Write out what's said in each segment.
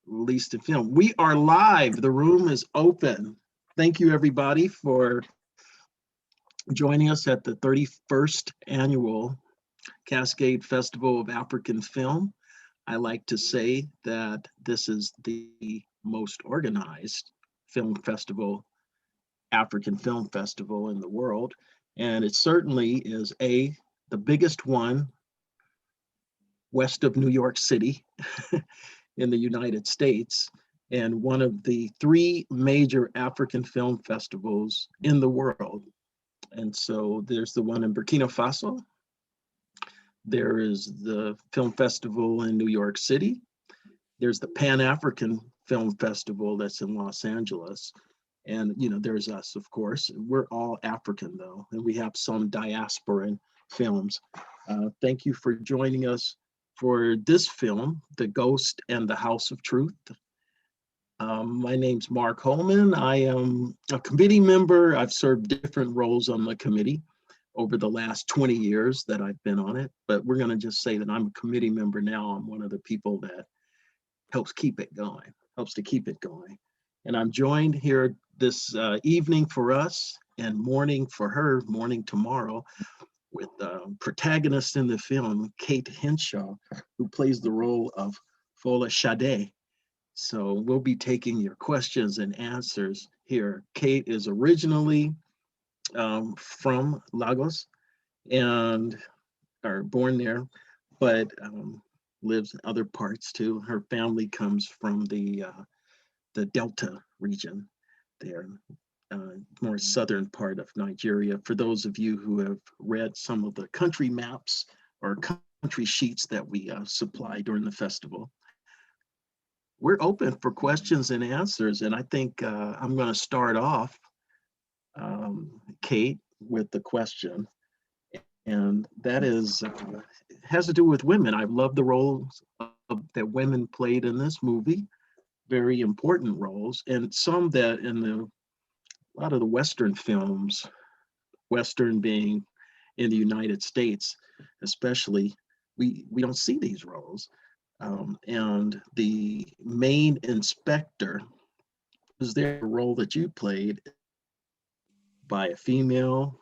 released in film. We are live. The room is open. Thank you, everybody, for joining us at the 31st Annual Cascade Festival of African Film. I like to say that this is the most organized film festival, African film festival in the world. And it certainly is the biggest one west of New York City in the United States, and one of the three major African film festivals in the world. And so there's the one in Burkina Faso. There is the film festival in New York City. There's the Pan-African Film Festival that's in Los Angeles. And, there's us, of course. We're all African, though, and we have some diasporan films. Thank you for joining us for this film, The Ghost and the House of Truth. My name's Mark Holman. I am a committee member. I've served different roles on the committee over the last 20 years that I've been on it, but we're going to just say that I'm a committee member now. I'm one of the people that helps to keep it going. And I'm joined here this evening for us and morning for her, morning tomorrow, with protagonist in the film, Kate Henshaw, who plays the role of Fola Shade. So we'll be taking your questions and answers here. Kate is originally from Lagos or born there, but lives in other parts too. Her family comes from the Delta region there, more southern part of Nigeria. For those of you who have read some of the country maps or country sheets that we supply during the festival, we're open for questions and answers. And I think I'm going to start off, Kate, with the question. And that is, has to do with women. I've loved the roles that women played in this movie, very important roles, and some that in a lot of the Western films, Western being in the United States, especially, we don't see these roles. And the main inspector, is there a role that you played by a female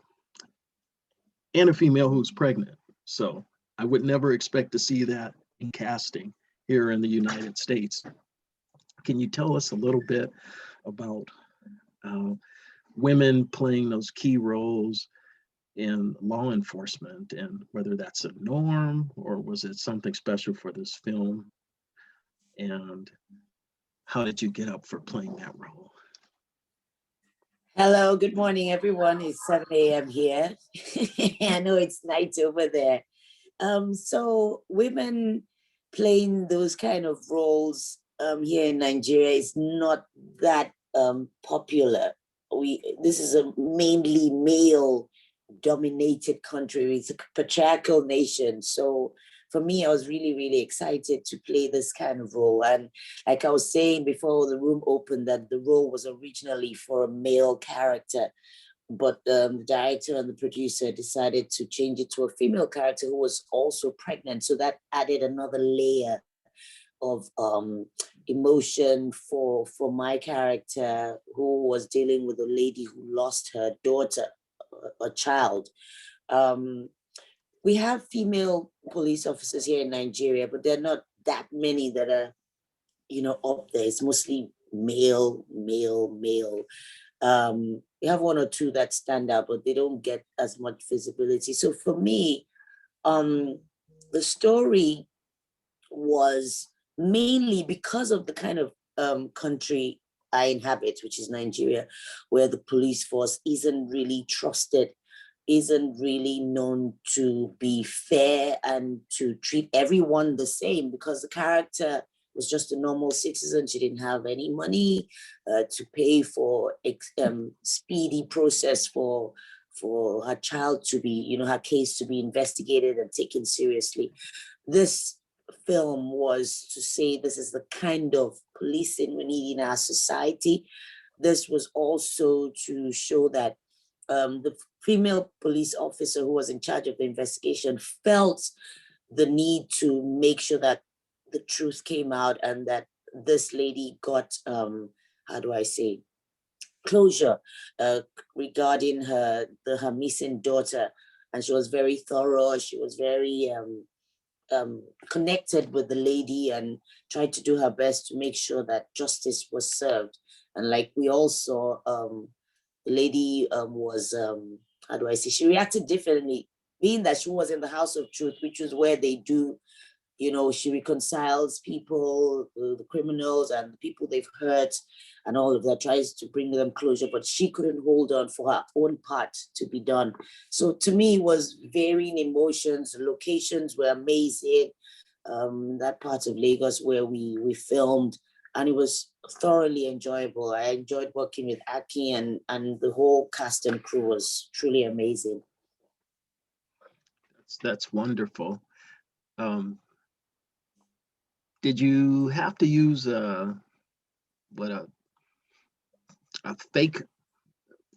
and a female who's pregnant? So I would never expect to see that in casting here in the United States. Can you tell us a little bit about women playing those key roles in law enforcement, and whether that's a norm or was it something special for this film? And how did you get up for playing that role? Hello, good morning, everyone. It's 7 a.m. here. I know it's night over there. So women playing those kind of roles here in Nigeria is not that popular. This is a mainly male dominated country. It's a patriarchal nation. So for me, I was really, really excited to play this kind of role. And like I was saying before the room opened, that the role was originally for a male character, but the director and the producer decided to change it to a female character who was also pregnant. So that added another layer of emotion for my character, who was dealing with a lady who lost her daughter, a child. We have female police officers here in Nigeria, but there are not that many that are, up there. It's mostly male. We have one or two that stand out, but they don't get as much visibility. So for me, the story was mainly because of the kind of country I inhabit, which is Nigeria, where the police force isn't really trusted, isn't really known to be fair and to treat everyone the same, because the character was just a normal citizen. She didn't have any money to pay for speedy process for her child to be, her case to be investigated and taken seriously. This film was to say this is the kind of policing we need in our society. This was also to show that the female police officer who was in charge of the investigation felt the need to make sure that the truth came out and that this lady got, how do I say, closure regarding her missing daughter. And she was very thorough. She was very connected with the lady and tried to do her best to make sure that justice was served. And like we all saw, the lady was, how do I say, she reacted differently, being that she was in the house of truth, which is where they do, you know, she reconciles people, the criminals and the people they've hurt and all of that, tries to bring them closure, but she couldn't hold on for her own part to be done. So to me, it was varying emotions. The locations were amazing. That part of Lagos where we filmed, and it was thoroughly enjoyable. I enjoyed working with Aki, and the whole cast and crew was truly amazing. That's wonderful. Did you have to use a fake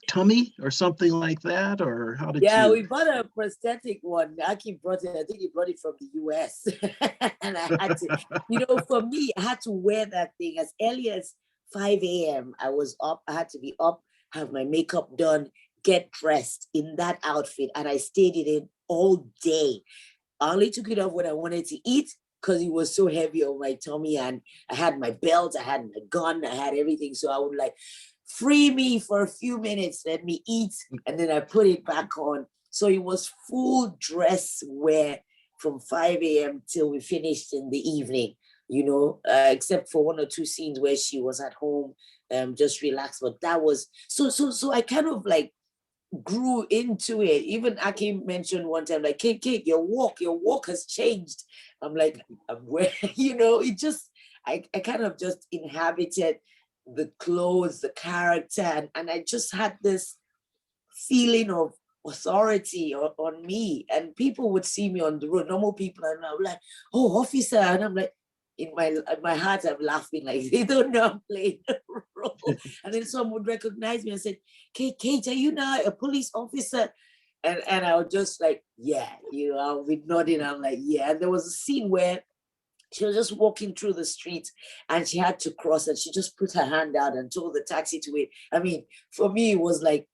tummy or something like that, or how did Yeah, you? we bought a prosthetic one. Aki brought it. I think he brought it from the US. And I had to, you know, for me, I had to wear that thing as early as 5 a.m. I was up. I had to be up, have my makeup done, get dressed in that outfit, and I stayed in it all day. I only took it off when I wanted to eat because it was so heavy on my tummy, and I had my belt, I had my gun, I had everything. So I would like, free me for a few minutes, let me eat, and then I put it back on. So it was full dress wear from 5 a.m. till we finished in the evening, you know, except for one or two scenes where she was at home, just relaxed. But that was, so I kind of like grew into it. Even Aki mentioned one time, like, Kate, your walk has changed. I'm like, where, you know, it just, I kind of just inhabited the clothes, the character, and I just had this feeling of authority on me. And people would see me on the road, normal people, and I'm like, oh, officer. And I'm like, in my heart, I'm laughing, like they don't know I'm playing a role. And then someone would recognize me and said, Kate, are you now a police officer? And I was just like, yeah, you know, I'll be nodding. I'm like, yeah. And there was a scene where she was just walking through the street and she had to cross, and she just put her hand out and told the taxi to wait. I mean, for me, it was like,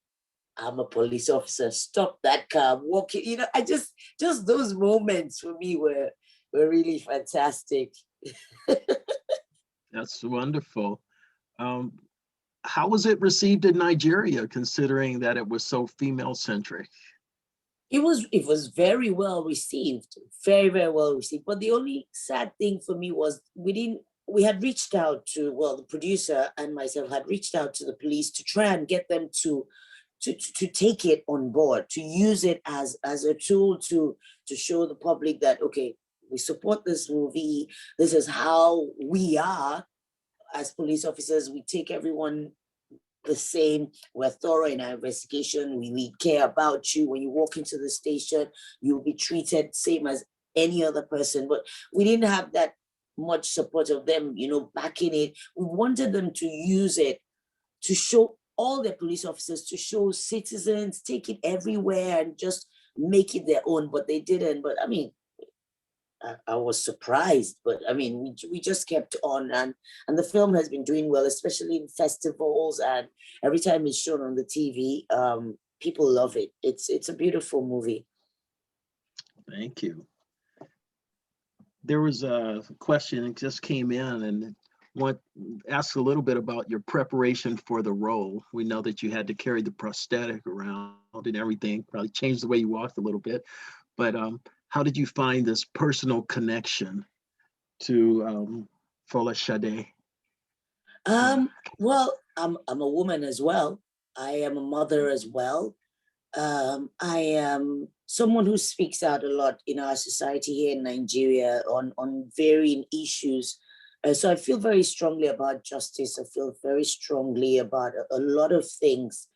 I'm a police officer, stop that car, I'm walking. You know, I just those moments for me were really fantastic. That's wonderful. How was it received in Nigeria, considering that it was so female centric? It was very well received, very, very well received. But the only sad thing for me was we had reached out to, well, the producer and myself had reached out to the police to try and get them to take it on board, to use it as a tool to show the public that, okay, we support this movie. This is how we are as police officers. We take everyone the same. We're thorough in our investigation. We care about you. When you walk into the station, you'll be treated same as any other person. But we didn't have that much support of them, you know, backing it. We wanted them to use it to show all the police officers, to show citizens, take it everywhere and just make it their own, but they didn't. But I mean, I was surprised, but I mean, we just kept on, and the film has been doing well, especially in festivals, and every time it's shown on the TV, people love it. It's a beautiful movie. Thank you. There was a question that just came in, and ask a little bit about your preparation for the role. We know that you had to carry the prosthetic around and everything, probably changed the way you walked a little bit, but how did you find this personal connection to Fola Shade? Well, I'm a woman as well. I am a mother as well. I am someone who speaks out a lot in our society here in Nigeria on varying issues. So I feel very strongly about justice. I feel very strongly about a lot of things.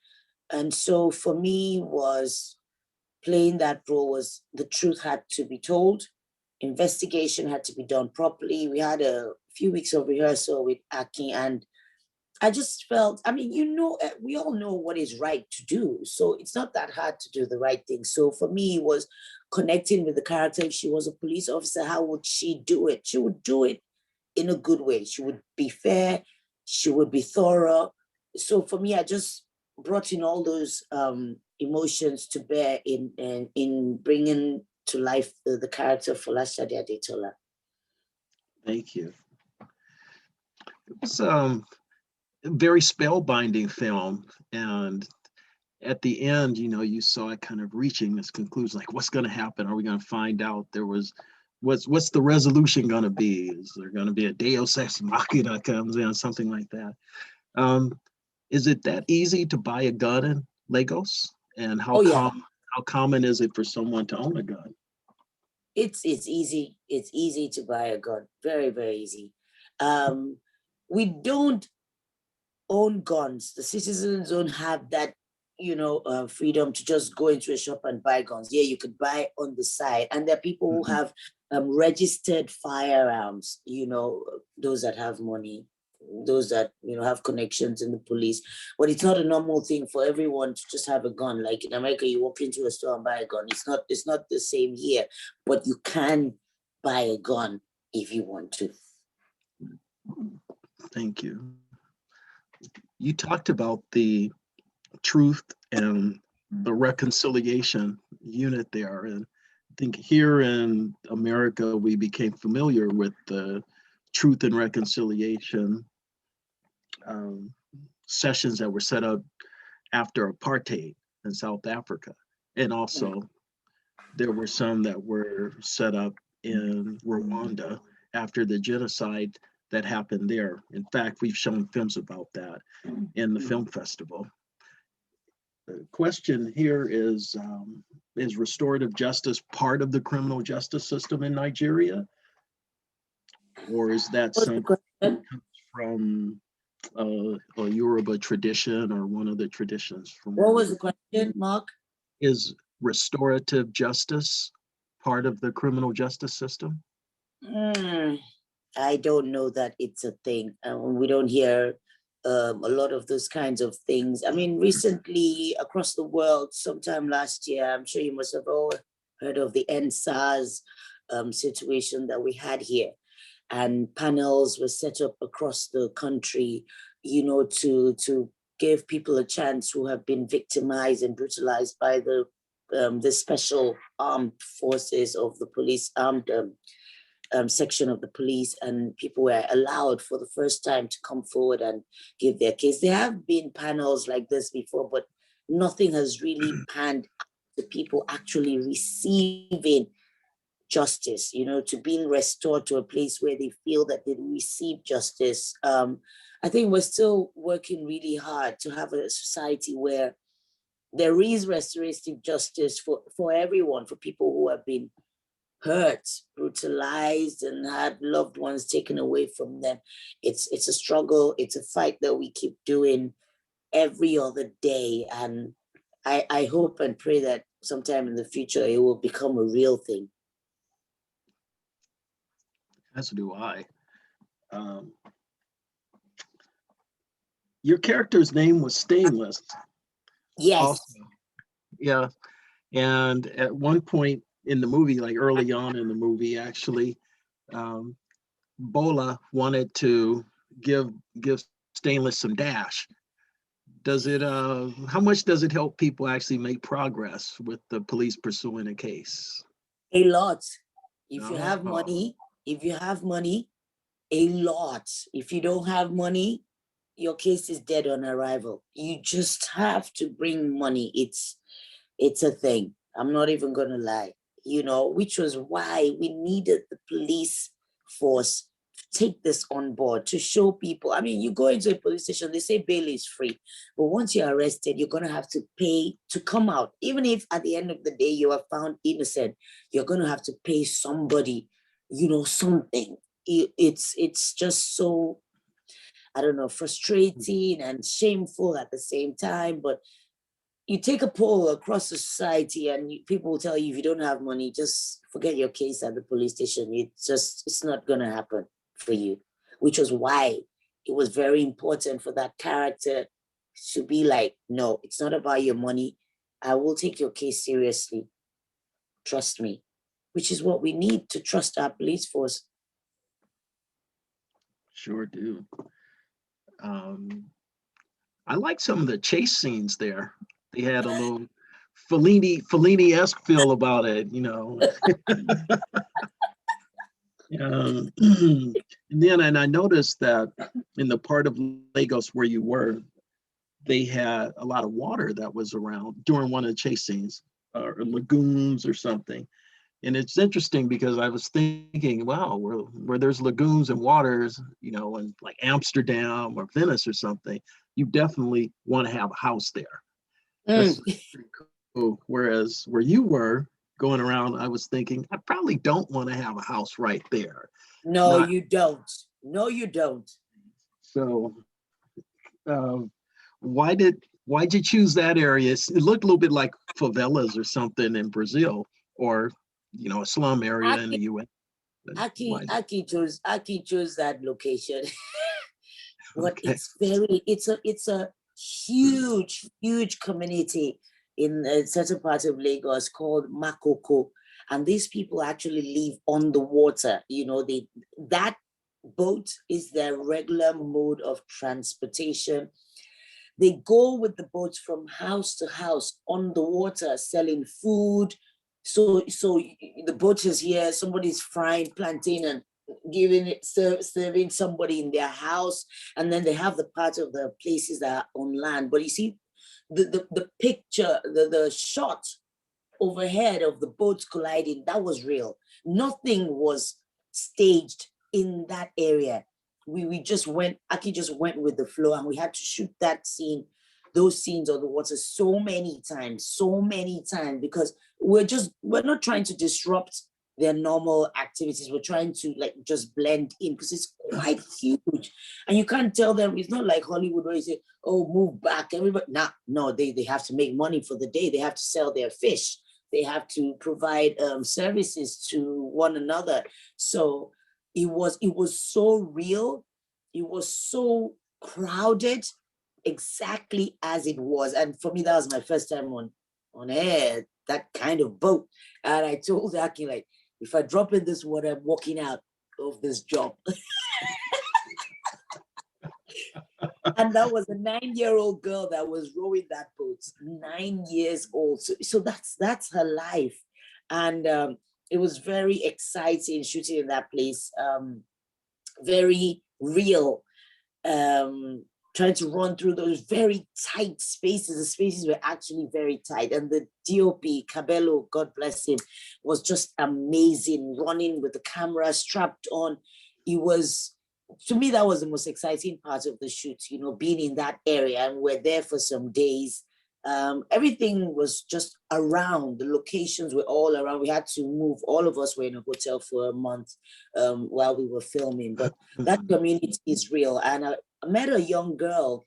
And so for me was playing that role was, the truth had to be told. Investigation had to be done properly. We had a few weeks of rehearsal with Aki, and I just felt, I mean, you know, we all know what is right to do. So it's not that hard to do the right thing. So for me, it was connecting with the character. If she was a police officer, how would she do it? She would do it in a good way. She would be fair, she would be thorough. So for me, I just brought in all those emotions to bear in bringing to life the character of Folashade Adetola. Thank you. It was a very spellbinding film, and at the end, you know, you saw it kind of reaching this conclusion, like, what's going to happen? Are we going to find out? What's the resolution going to be? Is there going to be a Deus Ex Machina comes in, something like that? Is it that easy to buy a gun in Lagos? And how common is it for someone to own a gun? It's easy. It's easy to buy a gun. Very, very easy. We don't own guns. The citizens don't have that, you know, freedom to just go into a shop and buy guns. Yeah, you could buy on the side. And there are people who have registered firearms, you know, those that have money, those that, you know, have connections in the police. But it's not a normal thing for everyone to just have a gun. Like in America, you walk into a store and buy a gun. It's not the same here, but you can buy a gun if you want to. Thank you. You talked about the truth and the reconciliation unit there. And I think here in America, we became familiar with the truth and reconciliation sessions that were set up after apartheid in South Africa. And also there were some that were set up in Rwanda after the genocide that happened there. In fact, we've shown films about that in the film festival. The question here is restorative justice part of the criminal justice system in Nigeria? Or is that something that comes from a Yoruba tradition or one of the traditions from— What was the question, Mark? Is restorative justice part of the criminal justice system? I don't know that it's a thing. We don't hear a lot of those kinds of things. I mean, recently across the world, sometime last year, I'm sure you must have all heard of the NSAS situation that we had here. And panels were set up across the country, you know, to give people a chance who have been victimized and brutalized by the special armed forces of the police, armed section of the police, and people were allowed for the first time to come forward and give their case. There have been panels like this before, but nothing has really panned to people actually receiving justice, you know, to being restored to a place where they feel that they receive justice. I think we're still working really hard to have a society where there is restorative justice for everyone, for people who have been hurt, brutalized, and had loved ones taken away from them. It's a struggle. It's a fight that we keep doing every other day. And I hope and pray that sometime in the future, it will become a real thing. As do I. Your character's name was Stainless. Yes. Also. Yeah. And at one point in the movie, like early on in the movie, actually, Bola wanted to give Stainless some dash. Does it, how much does it help people actually make progress with the police pursuing a case? A lot. If you have money, a lot. If you don't have money, your case is dead on arrival. You just have to bring money. It's a thing. I'm not even gonna lie, you know, which was why we needed the police force to take this on board, to show people. I mean, you go into a police station, they say bail is free, but once you're arrested, you're gonna have to pay to come out. Even if at the end of the day you are found innocent, you're gonna have to pay somebody, you know, something. It's just so, I don't know, frustrating and shameful at the same time. But you take a poll across the society and people will tell you, if you don't have money, just forget your case at the police station. It's not going to happen for you, which was why it was very important for that character to be like, no, it's not about your money. I will take your case seriously. Trust me, which is what we need to trust our police force. Sure do. Um, I like some of the chase scenes there. They had a little Fellini-esque feel about it, you know. And I noticed that in the part of Lagos where you were, they had a lot of water that was around during one of the chase scenes, or lagoons or something. And it's interesting because I was thinking, wow, where there's lagoons and waters, you know, in like Amsterdam or Venice or something, you definitely want to have a house there. That's Mm. pretty cool. Whereas where you were going around, I was thinking, I probably don't want to have a house right there. No, Not you don't. No, you don't. so. Uh, why'd you choose that area? It looked a little bit like favelas or something in Brazil, or you know, a slum area in the Aki, US. But why? Aki chose that location. But Okay. it's a huge community in a certain part of Lagos called Makoko, and these people actually live on the water. You know, that boat is their regular mode of transportation. They go with the boats from house to house on the water, selling food. So the boat is here, somebody's frying plantain and giving it, serving somebody in their house, and then they have the part of the places that are on land. But you see, the picture, the shot overhead of the boats colliding, that was real. Nothing was staged in that area. We just went, Aki just went with the flow, and we had to shoot that scene, those scenes on the water so many times, because we're not trying to disrupt their normal activities. We're trying to like just blend in because it's quite huge. And you can't tell them, it's not like Hollywood where you say, oh, move back, everybody. Nah, no, they have to make money for the day. They have to sell their fish. They have to provide services to one another. So it was so real. It was so crowded, exactly as it was. And for me, that was my first time on air, that kind of boat. And I told Aki, like, if I drop in this water, I'm walking out of this job. And that was a 9-year-old girl that was rowing that boat, 9 years old. So that's her life. And it was very exciting shooting in that place. Very real. Trying to run through those very tight spaces. The spaces were actually very tight. And the DOP, Cabello, God bless him, was just amazing, running with the camera strapped on. It was, to me, that was the most exciting part of the shoot, you know, being in that area. And we're there for some days. Everything was just around. The locations were all around. We had to move. All of us were in a hotel for a month while we were filming. But that community is real. And I met a young girl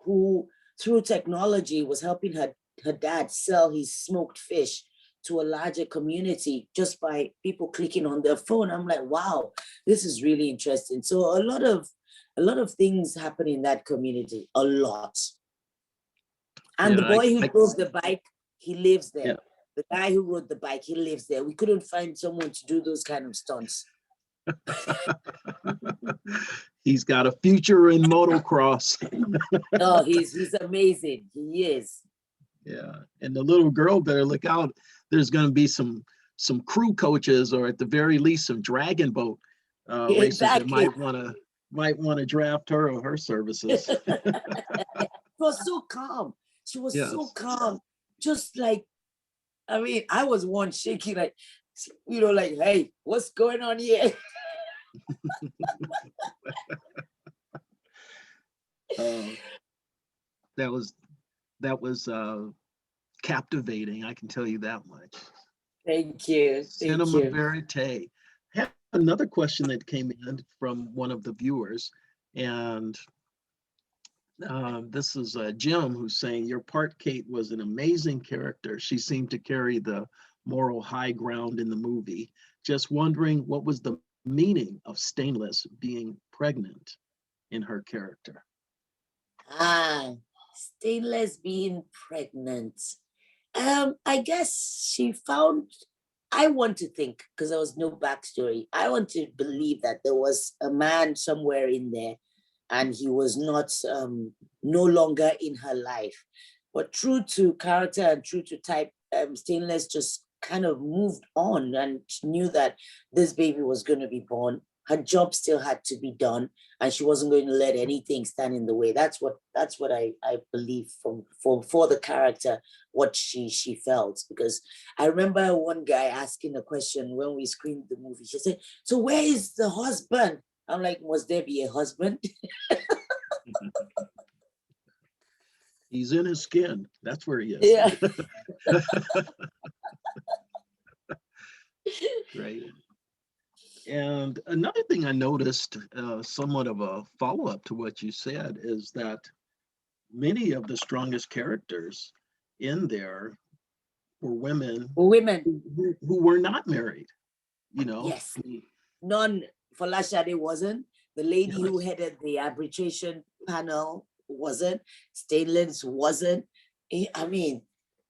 who, through technology, was helping her dad sell his smoked fish to a larger community just by people clicking on their phone. I'm like, wow, this is really interesting. So a lot of things happen in that community, a lot. And the Yeah, boy who drove the bike, he lives there. yeah. The guy who rode the bike, he lives there. We couldn't find someone to do those kind of stunts. He's got a future in motocross. Oh, he's amazing. He is. Yeah, and the little girl better look out. There's going to be some crew coaches, or at the very least, some dragon boat racers that Exactly. might want to draft her or her services. She was so calm. She was so Yes. calm. Just like, I mean, I was one shaking, like, you know, like, hey, what's going on here? That was captivating. I can tell you that much. Thank you. Thank Cinema you. verite. I have another question that came in from one of the viewers, and this is Jim, who's saying, your part, Kate, was an amazing character. She seemed to carry the moral high ground in the movie. Just wondering, what was the meaning of Stainless being pregnant in her character? Stainless being pregnant. I guess she found I want to think, because there was no backstory, I want to believe that there was a man somewhere in there and he was not no longer in her life. But true to character and true to type, Stainless just kind of moved on and knew that this baby was going to be born. Her job still had to be done, and she wasn't going to let anything stand in the way. That's what I believe for the character, what she felt. Because I remember one guy asking a question when we screened the movie. She said, "So where is the husband?" I'm like, "Must there be a husband?" He's in his skin. That's where he is. Yeah. Great. And another thing I noticed, somewhat of a follow-up to what you said, is that many of the strongest characters in there were women who were not married, you know. Yes. None. Folashade wasn't. The lady who Yes. headed the arbitration panel wasn't. Stainless wasn't. I mean,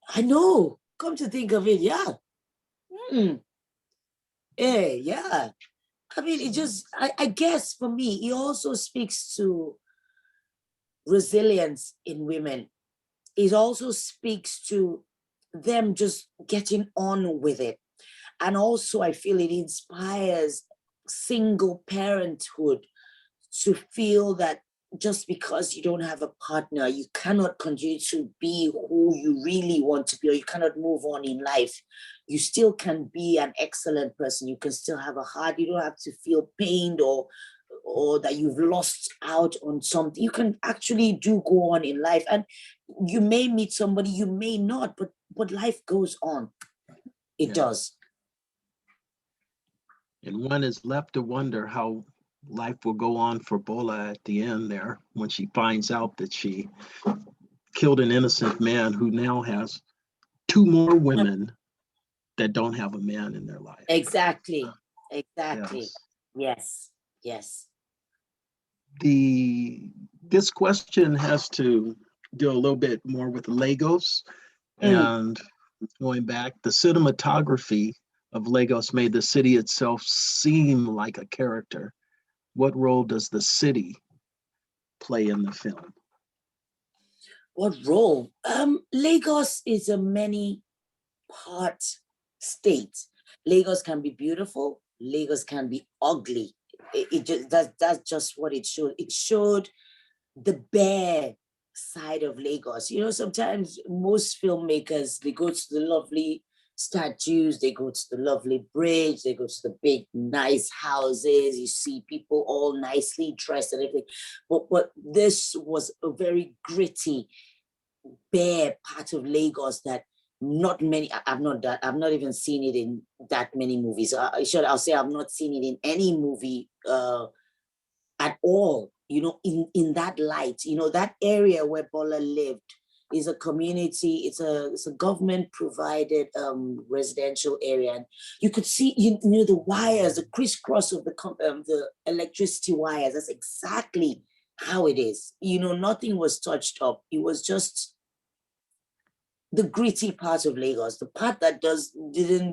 I know. Come to think of it, yeah. Yeah. I mean, it just, I guess for me, it also speaks to resilience in women. It also speaks to them just getting on with it. And also, I feel it inspires single parenthood to feel that just because you don't have a partner, you cannot continue to be who you really want to be, or you cannot move on in life. You still can be an excellent person. You can still have a heart. You don't have to feel pained or that you've lost out on something. You can actually do go on in life. And you may meet somebody, you may not, but life goes on. It does. And one is left to wonder how life will go on for Bola at the end there, when she finds out that she killed an innocent man who now has two more women that don't have a man in their life. Exactly. Yes. This question has to do a little bit more with Lagos, and going back, the cinematography of Lagos made the city itself seem like a character. What role does the city play in the film? What role? Lagos is a many-part state. Lagos can be beautiful. Lagos can be ugly. That's just what it showed. It showed the bare side of Lagos. You know, sometimes most filmmakers, they go to the lovely statues, they go to the lovely bridge, they go to the big nice houses, you see people all nicely dressed and everything, but this was a very gritty, bare part of Lagos that not many, I've not even seen it in that many movies. I'll say I've not seen it in any movie at all, you know, in that light. You know, that area where Bola lived is a community, it's a government provided residential area. And you could see, you know, the wires, the crisscross of the electricity wires. That's exactly how it is. You know, nothing was touched up. It was just the gritty part of Lagos, the part that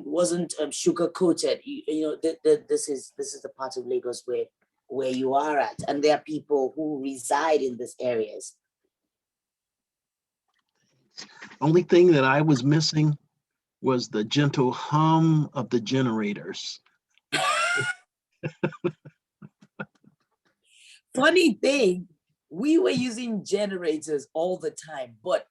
wasn't sugar coated. You know, this is the part of Lagos where you are at, and there are people who reside in these areas. Only thing that I was missing was the gentle hum of the generators. Funny thing, we were using generators all the time, but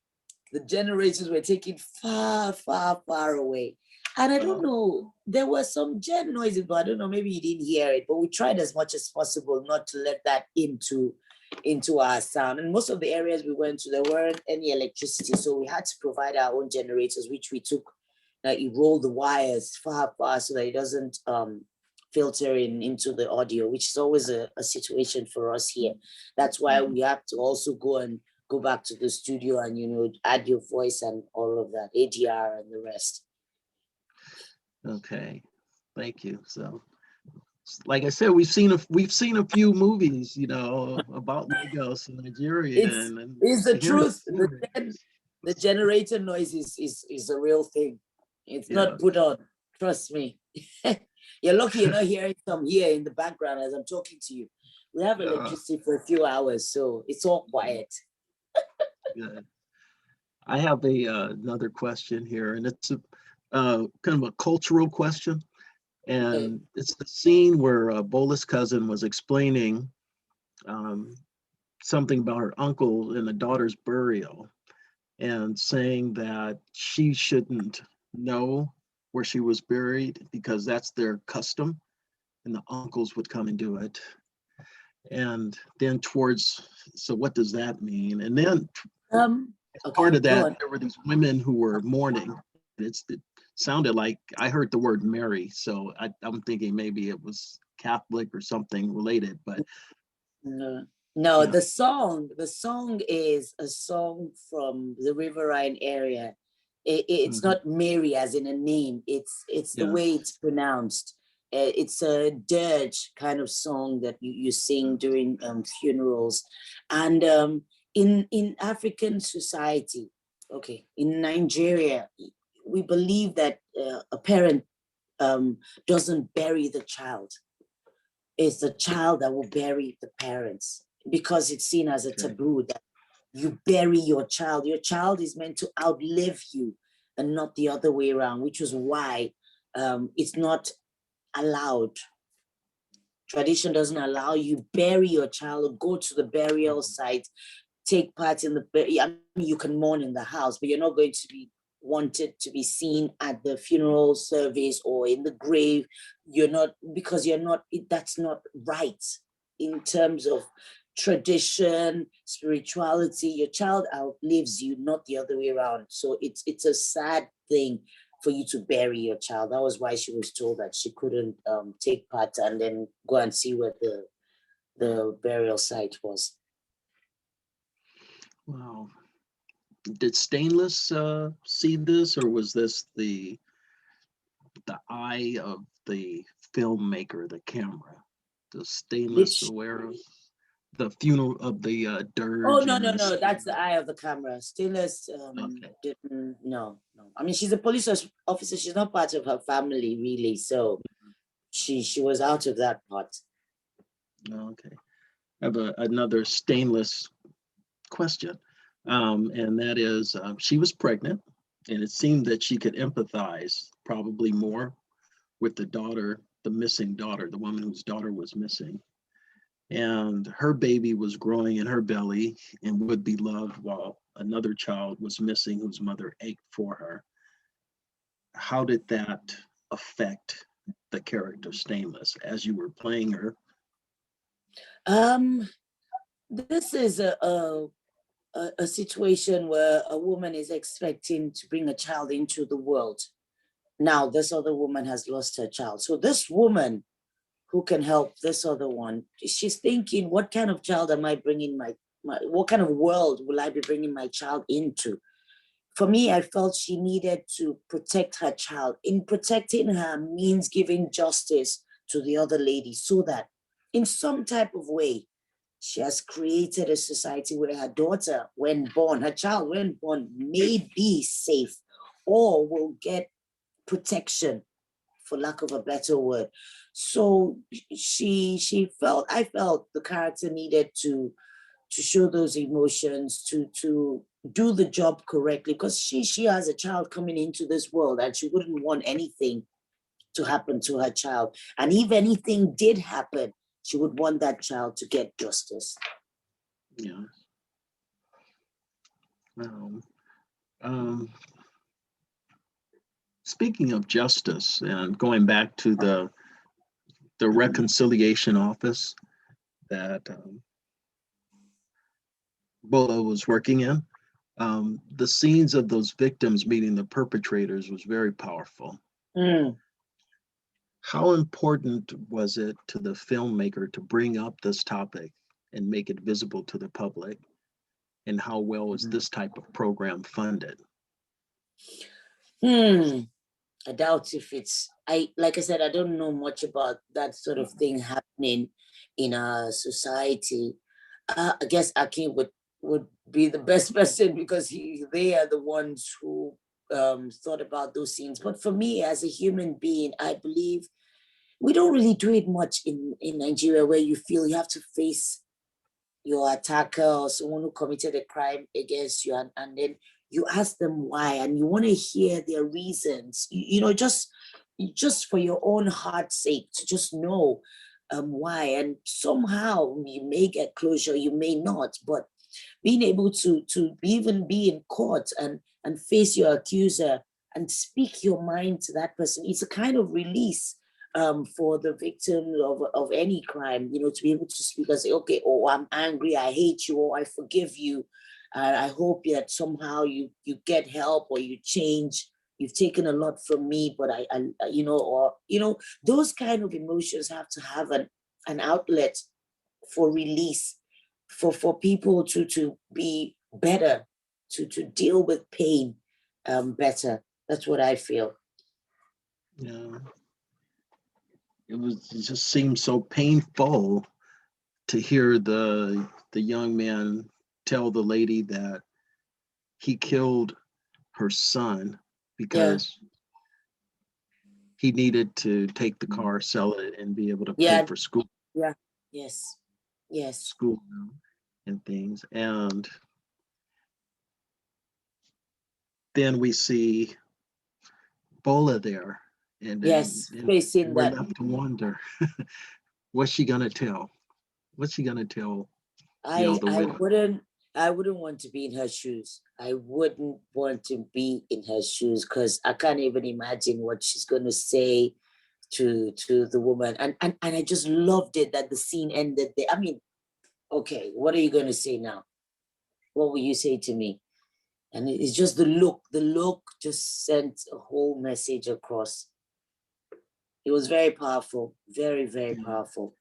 the generators were taken far, far, far away. And I don't know, there was some gen noises, but I don't know, maybe you didn't hear it, but we tried as much as possible not to let that into our sound. And most of the areas we went to, there weren't any electricity, so we had to provide our own generators, which we took, you roll the wires far, far so that it doesn't filter into the audio, which is always a situation for us here. That's why we have to also go back to the studio and, you know, add your voice and all of that, ADR and the rest. Okay, thank you. So, like I said, we've seen a few movies, you know, about Lagos and Nigeria. It's the truth. The generator noise is a real thing. It's not put on. Trust me. You're lucky you're not hearing some here in the background as I'm talking to you. We have electricity for a few hours, so it's all quiet. Good. I have another question here, and it's a kind of a cultural question. And it's the scene where Bola's cousin was explaining something about her uncle and the daughter's burial, and saying that she shouldn't know where she was buried because that's their custom, and the uncles would come and do it. And then so what does that mean? And then Okay, part of go that, on. there were these women who were mourning. It sounded like I heard the word Mary, so I'm thinking maybe it was Catholic or something related, but No, yeah. the song is a song from the Riverine area. It's not Mary as in a name. It's the Yeah. way it's pronounced. It's a dirge kind of song that you sing during funerals, and in African society, okay, in Nigeria, we believe that a parent doesn't bury the child. It's the child that will bury the parents, because it's seen as a taboo that you bury your child. Your child is meant to outlive you and not the other way around, which is why it's not allowed. Tradition doesn't allow you bury your child or go to the burial site, take part in the I mean, you can mourn in the house, but you're not going to be wanted to be seen at the funeral service or in the grave. You're not, because you're not, that's not right in terms of tradition, spirituality. Your child outlives you, not the other way around. So it's a sad thing for you to bury your child. That was why she was told that she couldn't take part and then go and see where the burial site was. Wow. Did Stainless see this, or was this the eye of the filmmaker, the camera? Does Stainless aware of the funeral of the dirge? Oh, no, that's the eye of the camera. Stainless didn't, no. I mean, she's a police officer. She's not part of her family, really. So she was out of that part. Okay. I have another Stainless question. And that is, she was pregnant, and it seemed that she could empathize probably more with the daughter, the missing daughter, the woman whose daughter was missing. And her baby was growing in her belly and would be loved, while another child was missing whose mother ached for her. How did that affect the character Stainless as you were playing her? This is a situation where a woman is expecting to bring a child into the world. Now, this other woman has lost her child. So this woman who can help this other one, she's thinking, what kind of child am I bringing what kind of world will I be bringing my child into? For me, I felt she needed to protect her child. In protecting her means giving justice to the other lady, so that in some type of way, she has created a society where her daughter, when born, her child, when born, may be safe or will get protection, for lack of a better word. So I felt the character needed to show those emotions, to do the job correctly, because she has a child coming into this world and she wouldn't want anything to happen to her child. And if anything did happen, she would want that child to get justice. Yeah. Speaking of justice, and going back to the reconciliation office that Bola was working in, the scenes of those victims meeting the perpetrators was very powerful. How important was it to the filmmaker to bring up this topic and make it visible to the public? And how well was this type of program funded? I doubt if like I said, I don't know much about that sort of thing happening in our society. I guess Akin would be the best person, because they are the ones who thought about those scenes. But for me, as a human being, I believe we don't really do it much in Nigeria, where you feel you have to face your attacker or someone who committed a crime against you, and then you ask them why, and you want to hear their reasons, just for your own heart's sake, to just know why. And somehow you may get closure, you may not, but being able to even be in court and face your accuser and speak your mind to that person, it's a kind of release for the victim of any crime, to be able to speak and say, okay, oh, I'm angry, I hate you, or I forgive you. I hope that somehow you get help or you change. You've taken a lot from me, but those kind of emotions have to have an outlet for release, for people to be better, to deal with pain better. That's what I feel. Yeah. It just seemed so painful to hear the young man tell the lady that he killed her son because he needed to take the car, sell it, and be able to pay for school. Yeah. Yes. School and things. And then we see Bola there. And facing we're that. left to wonder, what's she gonna tell? What's she gonna tell? I wouldn't want to be in her shoes. I wouldn't want to be in her shoes, because I can't even imagine what she's gonna say to the woman. And I just loved it that the scene ended there. I mean, okay, what are you gonna say now? What will you say to me? And it's just the look just sent a whole message across. It was very powerful, very, very powerful.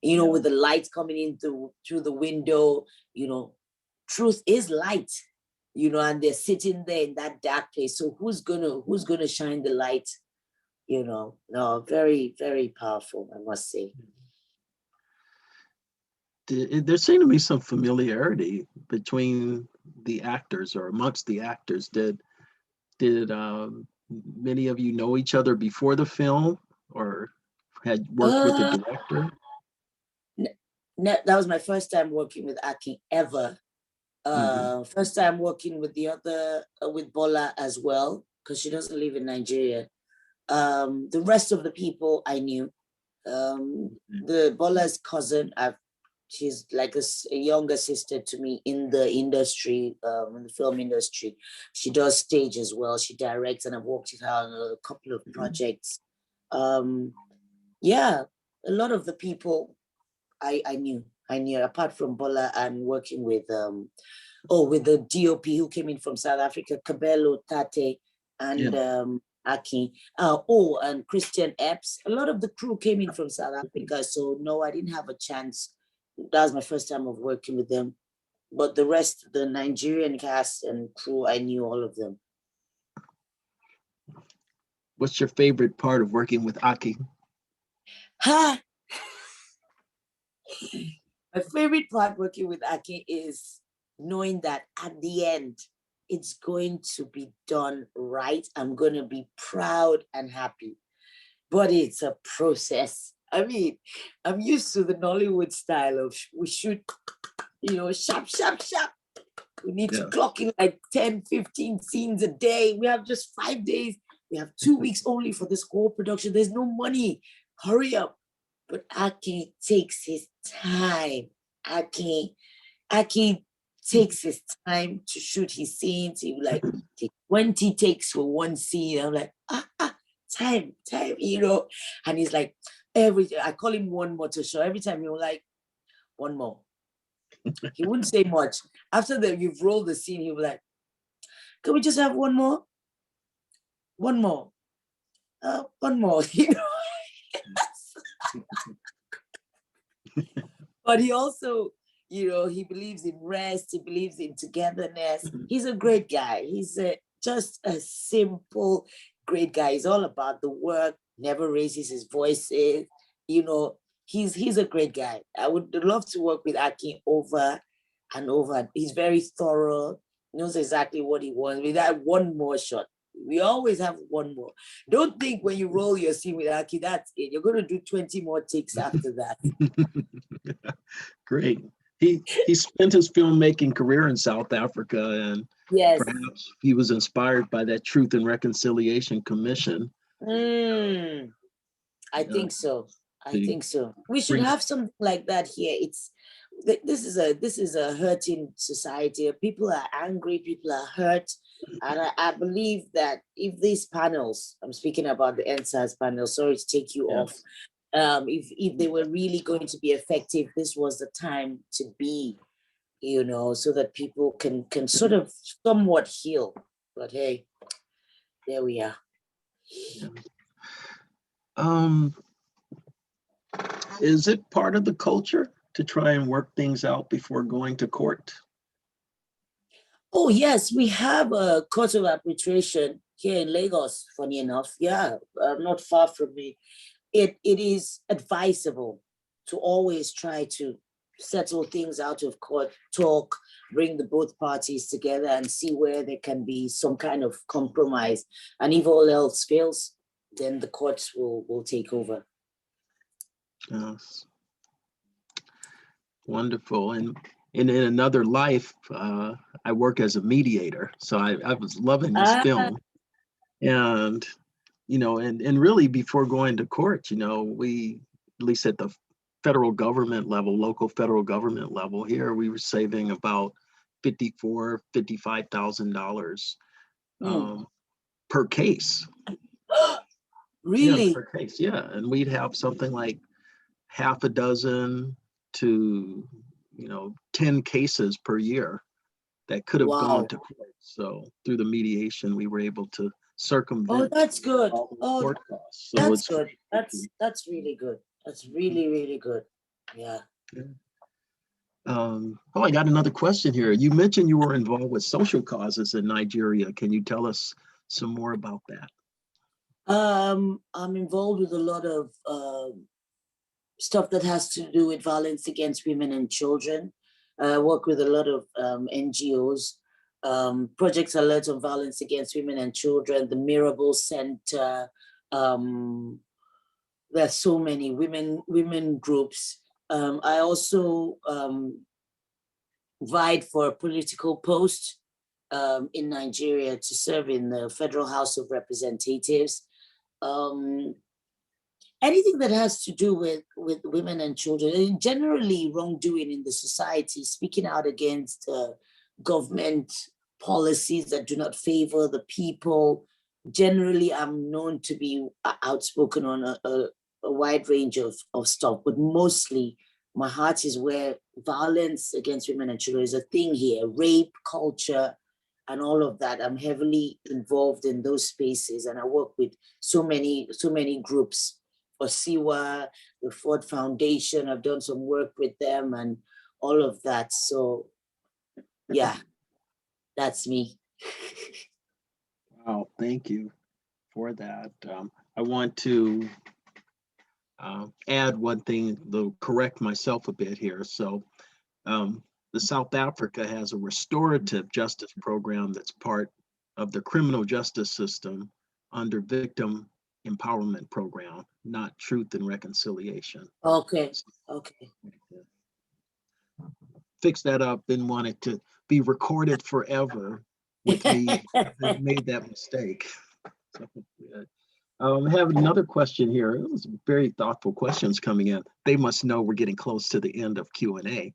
With the light coming in through the window, truth is light, and they're sitting there in that dark place. So who's gonna shine the light? No, very, very powerful, I must say. There seemed to be some familiarity between the actors, or amongst the actors. Did many of you know each other before the film, or had worked with the director? That was my first time working with Aki ever. First time working with the other, with Bola as well, because she doesn't live in Nigeria. The rest of the people I knew. The Bola's cousin, she's like a younger sister to me in the industry, in the film industry. She does stage as well. She directs, and I've worked with her on a couple of projects. A lot of the people I knew, apart from Bola, and working with with the DOP who came in from South Africa, Cabello, Tate, and Aki. And Christian Epps. A lot of the crew came in from South Africa, so no, I didn't have a chance. That was my first time of working with them. But the rest, the Nigerian cast and crew, I knew all of them. What's your favorite part of working with Aki? My favorite part working with Aki is knowing that at the end, it's going to be done right. I'm going to be proud and happy. But it's a process. I mean, I'm used to the Nollywood style of we shoot, sharp, sharp, sharp. We need to clock in like 10, 15 scenes a day. We have just 5 days. We have 2 weeks only for this whole production. There's no money. Hurry up. But Aki takes his time. Aki takes his time to shoot his scenes. He will like take 20 takes for one scene. I'm like, time, And he's like, I call him one more to show. Every time you're like, one more. He wouldn't say much. After you've rolled the scene, he will like, can we just have one more? One more. One more, But he also, he believes in rest. He believes in togetherness. He's a great guy. He's just a simple, great guy. He's all about the work, never raises his voices. He's a great guy. I would love to work with Aki over and over. He's very thorough, knows exactly what he wants. With that one more shot, We always have one more. Don't think when you roll your scene with Aki, that's it. You're going to do 20 more takes after that. Great. He spent his filmmaking career in South Africa, and Yes. perhaps he was inspired by that Truth and Reconciliation Commission. I think so. I The- think so. We should have something like that here. This is a hurting society. People are angry, people are hurt. And I believe that if these panels, I'm speaking about the NSAS panel, sorry to take you off, if they were really going to be effective, this was the time to be, you know, so that people can sort of somewhat heal. But hey, there we are. Is it part of the culture to try and work things out before going to court? Oh, yes, we have a court of arbitration here in Lagos, funny enough. Yeah, not far from me. It is advisable to always try to settle things out of court, talk, bring the both parties together and see where there can be some kind of compromise. And if all else fails, then the courts will take over. Yes. Wonderful. And in another life, I work as a mediator. So I was loving this film. And, you know, and really before going to court, you know, we, at least at the federal government level, local federal government level here, we were saving about $55,000 per case. Really? Yeah, per case, yeah. And we'd have something like half a dozen to, 10 cases per year that could have gone to court. So through the mediation, we were able to circumvent. Oh, that's good. Court costs. So that's good. That's really good. That's really, really good. Yeah. I got another question here. You mentioned you were involved with social causes in Nigeria. Can you tell us some more about that? I'm involved with a lot of stuff that has to do with violence against women and children. I work with a lot of NGOs, Project Alert on Violence Against Women and Children, the Mirable Center. There's so many women groups. I also vied for a political post in Nigeria to serve in the Federal House of Representatives. Anything that has to do with women and children, and generally wrongdoing in the society, speaking out against government policies that do not favor the people. Generally, I'm known to be outspoken on a wide range of stuff, but mostly my heart is where violence against women and children is a thing here, rape, culture, and all of that. I'm heavily involved in those spaces, and I work with so many groups. Osiwa, the Ford Foundation, I've done some work with them and all of that. So yeah, that's me. Wow, thank you for that. I want to add one thing, to correct myself a bit here. So the South Africa has a restorative justice program that's part of the criminal justice system under victim empowerment program, not Truth and Reconciliation. Okay. Fix that up, didn't want it to be recorded forever with me that made that mistake. So, I have another question here. It was very thoughtful questions coming in. They must know we're getting close to the end of Q&A.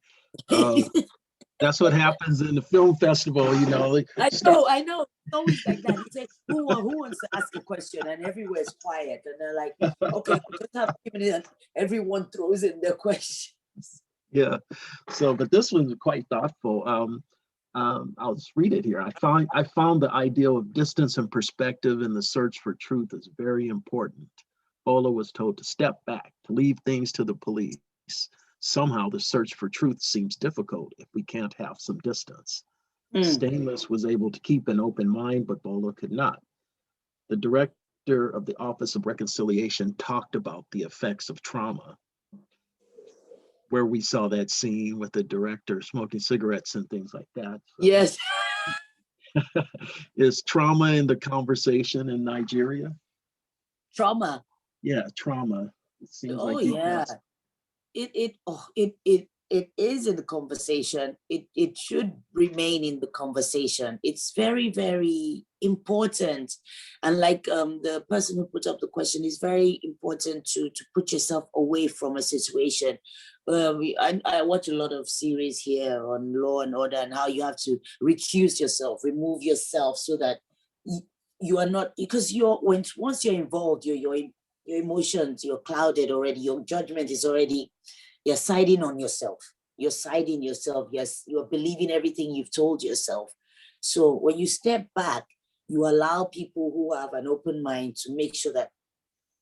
That's what happens in the film festival, you know. I know. It's always like that. You say, who wants to ask a question? And everywhere's quiet. And they're like, okay, we just have 2 minutes. And everyone throws in their questions. Yeah. So, but this one's quite thoughtful. I'll just read it here. I found the ideal of distance and perspective in the search for truth is very important. Bola was told to step back, to leave things to the police. Somehow the search for truth seems difficult if we can't have some distance. Stainless was able to keep an open mind, but Bola could not. The director of the Office of Reconciliation talked about the effects of trauma, where we saw that scene with the director smoking cigarettes and things like that. So, yes. Is trauma in the conversation in Nigeria? Trauma. Yeah, trauma. It seems Oh like you yeah. just, It is in the conversation. It should remain in the conversation. It's very, very important. And like the person who put up the question, is very important to put yourself away from a situation. I watch a lot of series here on Law and Order and how you have to recuse yourself, remove yourself so that you are not, because once you're involved, your emotions, you're clouded already. Your judgment is already, you're siding on yourself. You're siding yourself. Yes, you're believing everything you've told yourself. So when you step back, you allow people who have an open mind to make sure that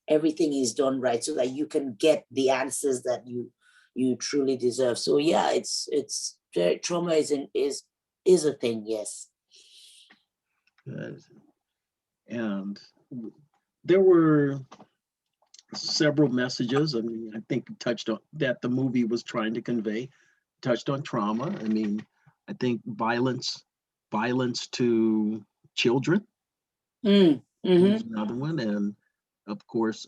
everything is done right, so that you can get the answers that you truly deserve. So yeah, it's very, trauma is a thing. Yes. good. And there were several messages. I mean, I think touched on that the movie was trying to convey, touched on trauma. I mean, I think violence to children Mm, was mm-hmm. another one. And of course,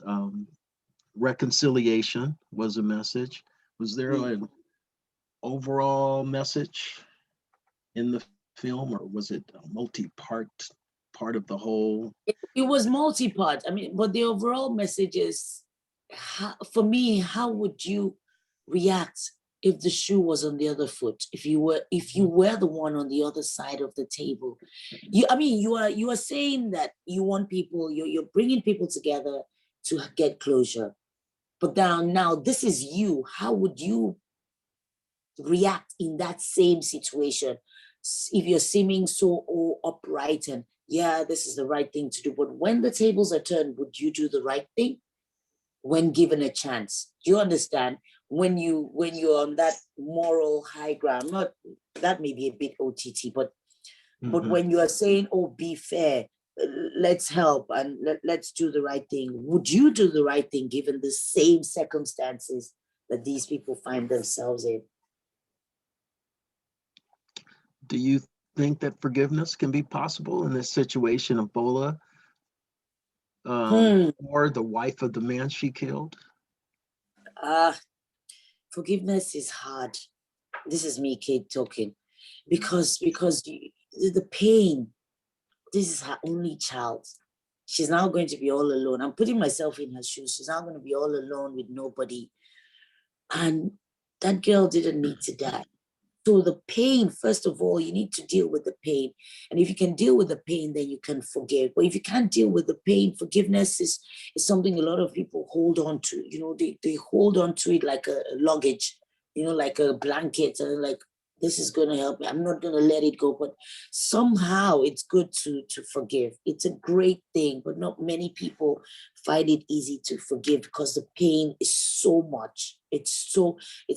reconciliation was a message. Was there an overall message in the film, or was it a multi-part part of the whole? It was multi-part. I mean, but the overall message is, for me, how would you react if the shoe was on the other foot? If you were the one on the other side of the table, I mean, you are saying that you want people, you're bringing people together to get closure. But now this is you. How would you react in that same situation? If you're seeming so upright and yeah, this is the right thing to do, but when the tables are turned, would you do the right thing when given a chance? Do you understand? When you're on that moral high ground, not that may be a bit OTT, but when you are saying, oh, be fair, let's help and let's do the right thing, would you do the right thing given the same circumstances that these people find themselves in? Do you think that forgiveness can be possible in this situation of Bola, Hmm. or the wife of the man she killed? Forgiveness is hard. This is me, Kate, talking, because the pain. This is her only child. She's now going to be all alone. I'm putting myself in her shoes. She's now going to be all alone with nobody. And that girl didn't need to die. So the pain, first of all, you need to deal with the pain. And if you can deal with the pain, then you can forgive. But if you can't deal with the pain, forgiveness is something a lot of people hold on to. You know, they hold on to it like a luggage, you know, like a blanket, and like, this is going to help me. I'm not going to let it go. But somehow it's good to forgive. It's a great thing, but not many people find it easy to forgive because the pain is so much. It's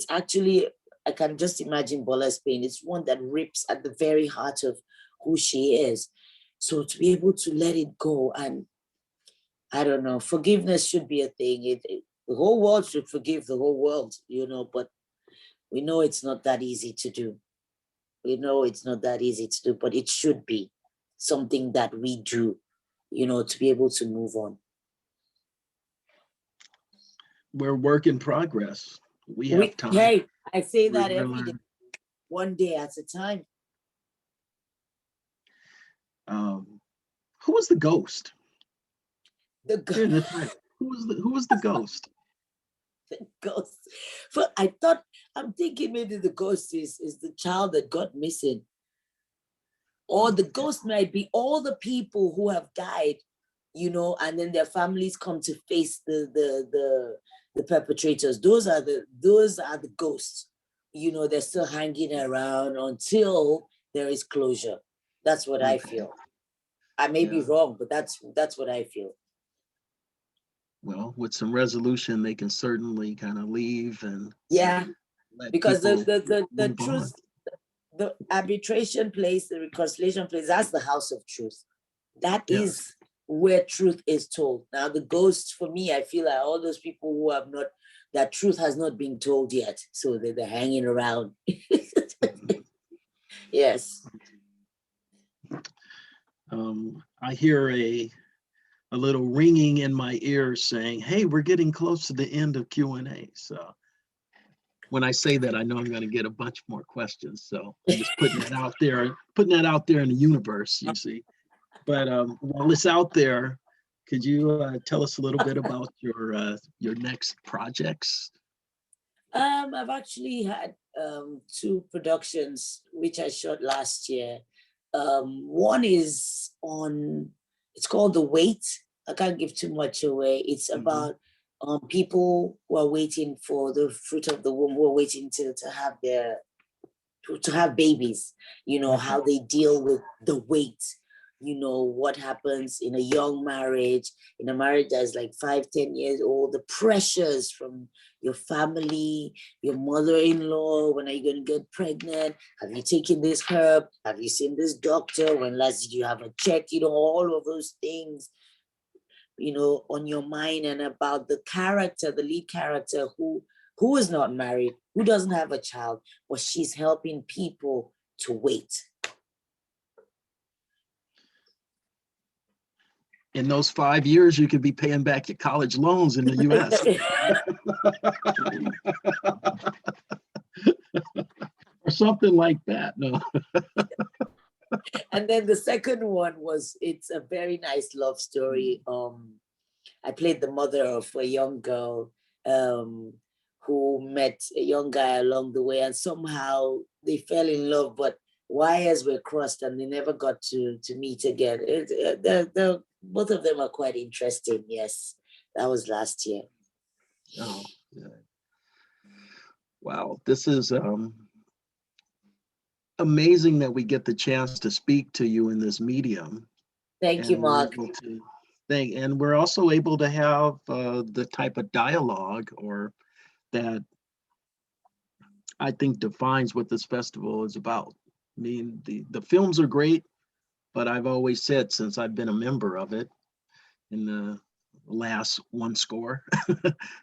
actually, I can just imagine Bola's pain. It's one that rips at the very heart of who she is. So to be able to let it go, and I don't know, forgiveness should be a thing. The whole world should forgive the whole world, you know, but we know it's not that easy to do. We know it's not that easy to do, but it should be something that we do, you know, to be able to move on. We're work in progress. We have time. Hey, I say We're that gonna every day, learn. one day at a time. Who was the ghost? The During the time, who was the ghost? ghost. But I'm thinking maybe the ghost is the child that got missing. Or the ghost might be all the people who have died, you know, and then their families come to face the perpetrators. Those are the ghosts. You know, they're still hanging around until there is closure. That's what I Okay. feel. I may be Yeah. wrong, but that's what I feel. Well, with some resolution, they can certainly kind of leave and Yeah, let because the people the the, the move on. truth, the arbitration place, the reconciliation place, that's the house of truth. That Yes. is where truth is told. Now, the ghosts, for me, I feel like all those people who have not, that truth has not been told yet. So they're hanging around. Yes. I hear a little ringing in my ears saying, hey, we're getting close to the end of Q&A. So when I say that, I know I'm going to get a bunch more questions. So I'm just putting that out there in the universe, you see. But while it's out there, could you tell us a little bit about your next projects? I've actually had two productions which I shot last year. One is it's called The Wait. I can't give too much away. It's about people who are waiting for the fruit of the womb, who are waiting to have babies, how they deal with the wait, what happens in a young marriage, in a marriage that's like 5-10 years old, the pressures from your family, your mother-in-law, when are you going to get pregnant? Have you taken this herb? Have you seen this doctor? When last did you have a check? All of those things, on your mind, and about the lead character who is not married, who doesn't have a child, but she's helping people to wait. In those 5 years, you could be paying back your college loans in the US. Or something like that. No. And then the second one it's a very nice love story. I played the mother of a young girl who met a young guy along the way, and somehow they fell in love, but wires were crossed and they never got to meet again. Both of them are quite interesting. Yes, that was last year. Oh, yeah. Wow, this is amazing that we get the chance to speak to you in this medium. Thank you, Mark. And we're also able to have the type of dialogue that I think defines what this festival is about. I mean, the films are great, but I've always said, since I've been a member of it in the last 100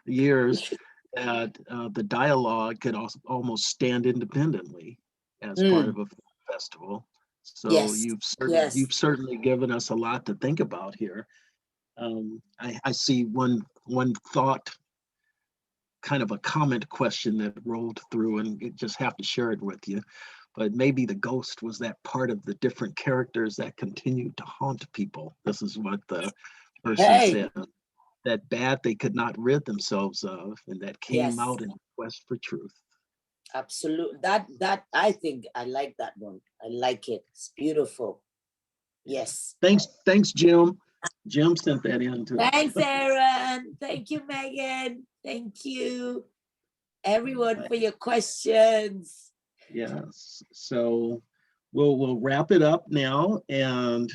years, that the dialogue could also almost stand independently as part of a film festival. So yes. you've certainly given us a lot to think about here. I see one thought, kind of a comment question that rolled through, and you just have to share it with you. But maybe the ghost was that part of the different characters that continued to haunt people. This is what the person said. That bad they could not rid themselves of, and that came out in quest for truth. Absolutely. That I think I like that one. I like it. It's beautiful. Yes. Thanks, Jim. Jim sent that in too. Thanks, Aaron. Thank you, Megan. Thank you, everyone, for your questions. Yes. So we'll wrap it up now, and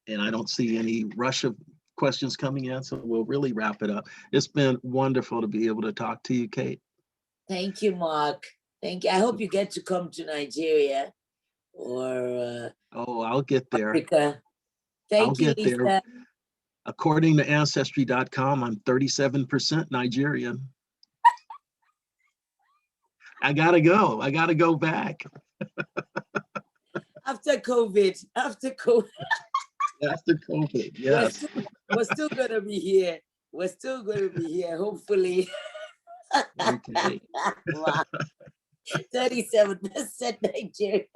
I don't see any rush of questions coming in, so we'll really wrap it up. It's been wonderful to be able to talk to you, Kate. Thank you, Mark. Thank you. I hope you get to come to Nigeria or I'll get there. Africa. Thank you, Lisa. There. According to Ancestry.com, I'm 37% Nigerian. I gotta go back. After COVID. After COVID, yes. We're still gonna be here. Hopefully. Okay. Wow. 37% Nigerian.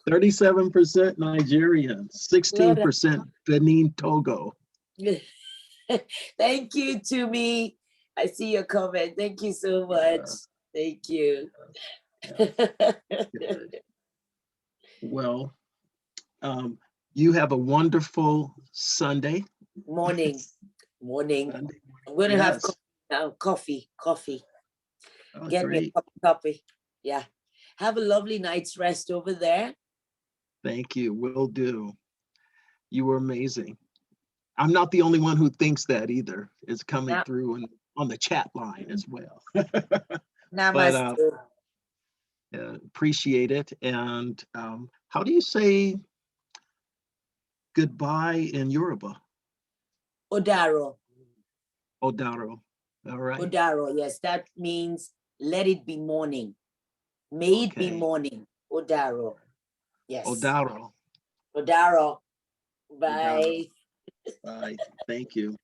37% Nigerian, 16% Benin, Togo. Thank you, Tumi. I see your comment. Thank you so much. Thank you. Well, you have a wonderful Sunday. Morning. I'm going to have coffee. Oh, Get great. me a coffee. Yeah. Have a lovely night's rest over there. Thank you. Will do. You were amazing. I'm not the only one who thinks that either. It's coming through on the chat line as well. Namaste. But appreciate it. And how do you say goodbye in Yoruba? Odaro. All right. Odaro, yes. That means let it be morning. May it be morning. Odaro. Yes. Odaro. got it. Bye. Bye. Thank you.